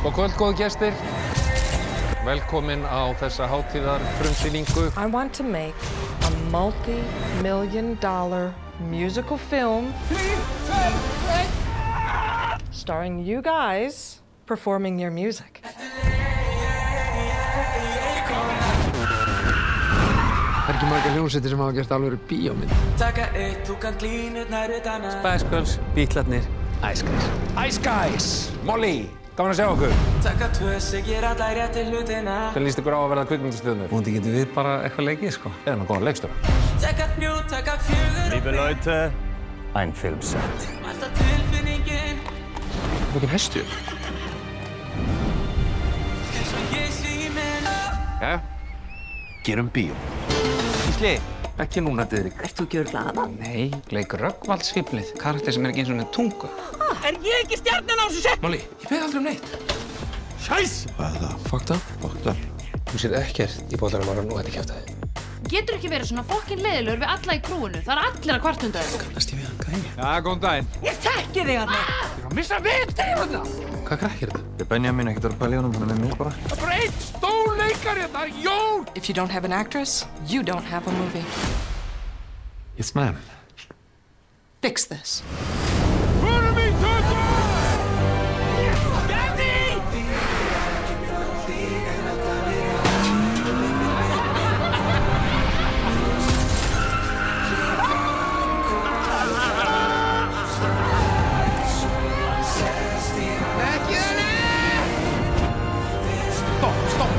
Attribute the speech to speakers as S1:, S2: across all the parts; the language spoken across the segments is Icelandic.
S1: Góð kvöld, góðu gestir. Velkomin á þessa hátíðarfrumsýningu.
S2: I want to make a multi-million-dollar musical film starring you guys performing your music.
S3: Það ekki margar hljómsveitir sem hafa gert alvöru bíómynd.
S4: Spice Girls, Bítlarnir, Ice Guys. Ice Guys! Molly, gaman að sjá okkur. Hvernig líst ykkur á að verða kvikmyndastjörnur?
S3: Vonandi getum við bara eitthvað leikið, sko.
S4: Eða með góðan leikstjóra.
S5: Liebe Leute, ein Filmset.
S3: Hvað ekki hestu?
S4: Jæja, gerum bíó.
S3: Gísli, ekki núna, Diðrik.
S6: Ert þú ekki örugglega að?
S3: Nei, leik Rögnvaldsfíflið. Karakter sem ekki eins og með tungu.
S6: Er ég ekki stjarnan á þessu sett?
S3: Molly, ég beði aldrei neitt.
S5: Scheiß! Hvað er það?
S3: Fucked up?
S5: Fucked up.
S3: Þú sér ekkert í bóllarumaran og þetta kjaftaði.
S7: Getur ekki verið svona fokkin leiðilegur við alla í krúinu. Það allir að kvart undan þér.
S3: Kannast ég við hann gæði?
S4: Já, góðan daginn.
S6: Ég þekki þig hann!
S4: Ég er að missa vitið hérna.
S3: Hvað krakk er þetta?
S5: Ég Benjamin ekkert að pæla í honum, hann með mér bara.
S4: Það er bara einn stórleikari hérna, Jón!
S2: If you don't have an actress, you don't have a movie.
S3: Yes, ma'am.
S2: Fix this.
S4: Förum í tökum!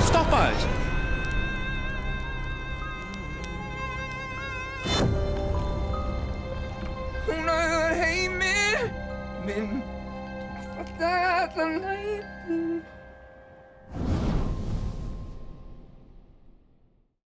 S3: Stoppa þess! Hún auðvar heimir minn. Alltaf allan hætti.